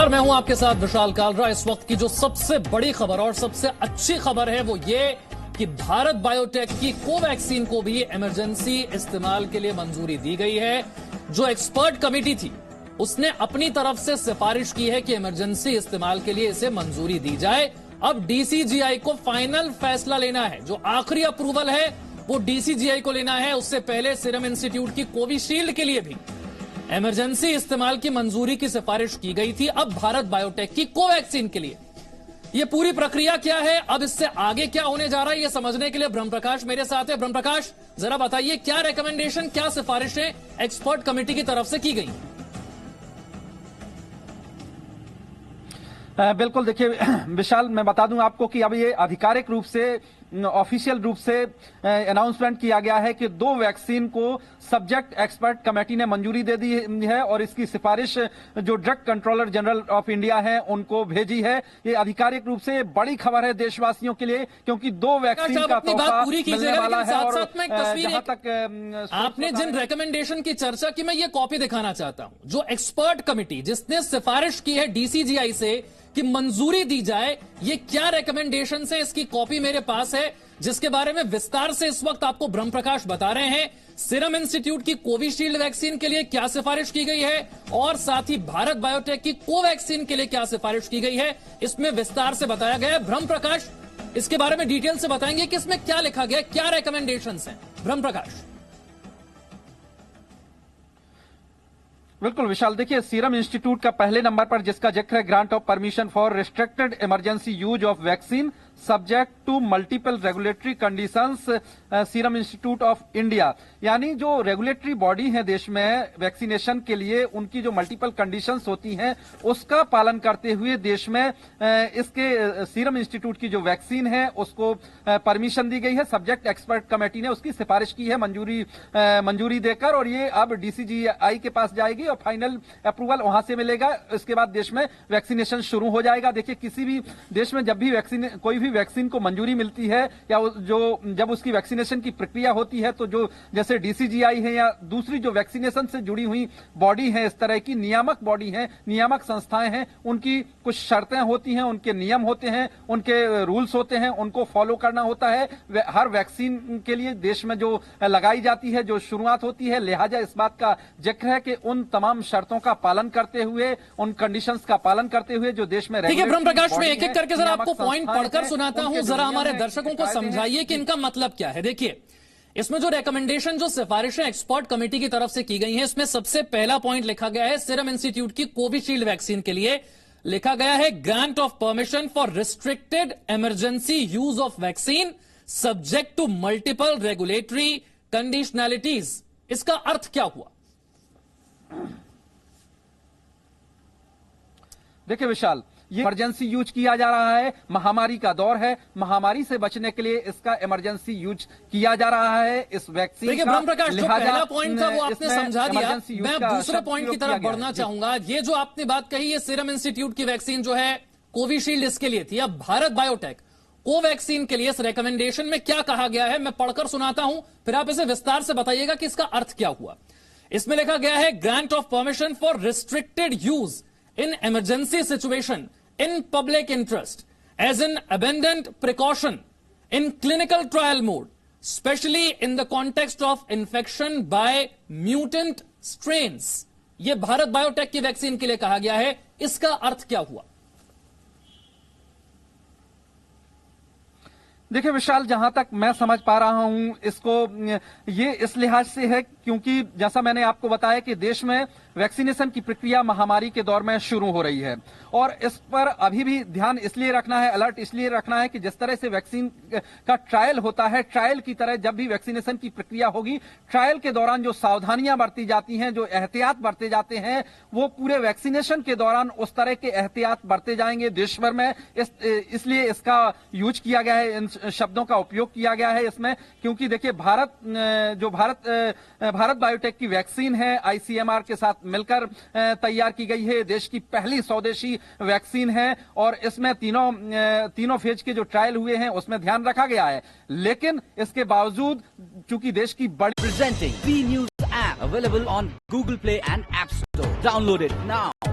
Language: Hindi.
नमस्कार, मैं हूं आपके साथ विशाल कालरा। इस वक्त की जो सबसे बड़ी खबर और सबसे अच्छी खबर है वो ये कि भारत बायोटेक की कोवैक्सीन को भी इमरजेंसी इस्तेमाल के लिए मंजूरी दी गई है। जो एक्सपर्ट कमेटी थी उसने अपनी तरफ से सिफारिश की है कि इमरजेंसी इस्तेमाल के लिए इसे मंजूरी दी जाए। अब डीसीजीआई को फाइनल फैसला लेना है। जो आखिरी अप्रूवल है वो डीसीजीआई को लेना है। उससे पहले सीरम इंस्टीट्यूट की कोविशील्ड के लिए भी इमरजेंसी इस्तेमाल की मंजूरी की सिफारिश की गई थी। अब भारत बायोटेक की कोवैक्सीन के लिए यह पूरी प्रक्रिया क्या है, अब इससे आगे क्या होने जा रहा है, यह समझने के लिए ब्रह्म प्रकाश मेरे साथ है। ब्रह्म प्रकाश, जरा बताइए क्या रिकमेंडेशन, क्या सिफारिशें एक्सपर्ट कमेटी की तरफ से की गई? बिल्कुल, देखिए विशाल, मैं बता दूं आपको कि अब ये आधिकारिक रूप से ऑफिशियल रूप से अनाउंसमेंट किया गया है कि 2 वैक्सीन को सब्जेक्ट एक्सपर्ट कमेटी ने मंजूरी दे दी है और इसकी सिफारिश जो drug controller general of India है उनको भेजी है। ये आधिकारिक रूप से बड़ी खबर है देशवासियों के लिए, क्योंकि 2 वैक्सीन का तोहफा मिलने वाला है। और जहां तक आपने जिन रिकमेंडेशन की चर्चा की, मैं ये कॉपी दिखाना चाहता हूं। जो एक्सपर्ट कमेटी जिसने सिफारिश की है डीसीजीआई से कि मंजूरी दी जाए, ये क्या रिकमेंडेशन है, इसकी कॉपी मेरे पास है, जिसके बारे में विस्तार से इस वक्त आपको ब्रह्म प्रकाश बता रहे हैं। सीरम इंस्टीट्यूट की कोविशील्ड वैक्सीन के लिए क्या सिफारिश की गई है और साथ ही भारत बायोटेक की कोवैक्सीन के लिए क्या सिफारिश की गई है, इसमें विस्तार से बताया गया है। ब्रह्म प्रकाश इसके बारे में डिटेल से बताएंगे कि इसमें क्या लिखा गया, क्या रिकमेंडेशंस हैं। ब्रह्म प्रकाश। बिल्कुल विशाल, देखिए सीरम इंस्टीट्यूट का पहले नंबर पर जिसका जिक्र है, grant of permission for restricted emergency use of vaccine subject to multiple regulatory conditions, Serum Institute of India. यानी जो रेगुलेटरी बॉडी है देश में वैक्सीनेशन के लिए, उनकी जो मल्टीपल कंडीशंस होती हैं उसका पालन करते हुए देश में इसके सीरम इंस्टीट्यूट की जो वैक्सीन है उसको परमिशन दी गई है। सब्जेक्ट एक्सपर्ट कमेटी ने उसकी सिफारिश की है मंजूरी देकर, और ये अब डीसीजीआई के पास जाएगी और फाइनल अप्रूवल वहां से मिलेगा। इसके बाद देश में वैक्सीनेशन शुरू हो जाएगा। देखिए, किसी भी देश में जब भी कोई भी वैक्सीन को मंजूरी मिलती है या जब उसकी वैक्सीनेशन की प्रक्रिया होती है, तो जो जैसे डीसीजीआई है या दूसरी जो वैक्सीनेशन से जुड़ी हुई बॉडी है, इस तरह की नियामक बॉडी है, नियामक संस्थाएं हैं, उनकी कुछ शर्तें होती हैं, उनके नियम होते हैं, उनके रूल्स होते हैं, उनको फॉलो करना होता है। हर वैक्सीन के लिए देश में जो लगाई जाती है, जो शुरुआत होती है, लिहाजा इस बात का जिक्र है कि उन तमाम शर्तों का पालन करते हुए, उन कंडीशंस का पालन करते हुए जो देश में। ठीक है ब्रह्म प्रकाश, में एक एक करके जरा आपको पॉइंट पढ़कर सुनाता हूं, जरा हमारे दर्शकों को समझाइए कि इनका मतलब क्या है। देखिए, इसमें जो रिकमेंडेशन, जो सिफारिशें एक्सपर्ट कमेटी की तरफ से की गई हैं, इसमें सबसे पहला पॉइंट लिखा गया है सीरम इंस्टीट्यूट की कोविशील्ड वैक्सीन के लिए लिखा गया है grant of permission for restricted emergency use of vaccine subject to multiple regulatory conditionalities. इसका अर्थ क्या हुआ? देखिए विशाल, ये इमरजेंसी यूज किया जा रहा है, महामारी का दौर है, महामारी से बचने के लिए इसका इमरजेंसी यूज किया जा रहा है इस वैक्सीन का। ब्रह्म प्रकाश, जो पहला पॉइंट था वो आपने समझा दिया। मैं दूसरे पॉइंट की तरफ बढ़ना चाहूंगा। ये जो आपने बात कही, ये सीरम इंस्टीट्यूट की वैक्सीन जो है कोविशील्ड, इसके लिए थी। अब भारत बायोटेक कोवैक्सीन के लिए इस रिकमेंडेशन में क्या कहा गया है, मैं पढ़कर सुनाता हूं, फिर आप इसे विस्तार से बताइएगा कि इसका अर्थ क्या हुआ। इसमें लिखा गया है grant of permission for restricted use in emergency situation in public interest as an abundant precaution in clinical trial mode, especially in the context of infection by mutant strains। यह भारत बायोटेक की वैक्सीन के लिए कहा गया है। इसका अर्थ क्या हुआ? देखिए विशाल, जहां तक मैं समझ पा रहा हूं इसको, ये इस लिहाज से है क्योंकि जैसा मैंने आपको बताया कि देश में वैक्सीनेशन की प्रक्रिया महामारी के दौर में शुरू हो रही है, और इस पर अभी भी ध्यान इसलिए रखना है, अलर्ट इसलिए रखना है कि जिस तरह से वैक्सीन का ट्रायल होता है, ट्रायल की तरह जब भी वैक्सीनेशन की प्रक्रिया होगी, ट्रायल के दौरान जो सावधानियां बरती जाती हैं, जो एहतियात बरते जाते हैं, वो पूरे वैक्सीनेशन के दौरान उस तरह के एहतियात बरते जाएंगे देश भर में। इसलिए इसका यूज किया गया है, इन शब्दों का उपयोग किया गया है इसमें, क्योंकि देखिए भारत बायोटेक की वैक्सीन है, आईसीएमआर के साथ मिलकर तैयार की गई है, देश की पहली स्वदेशी वैक्सीन है, और इसमें तीनों फेज के जो ट्रायल हुए हैं उसमें ध्यान रखा गया है। लेकिन इसके बावजूद चूंकि देश की बड़ी presenting B news app available on Google Play and App Store, download it now.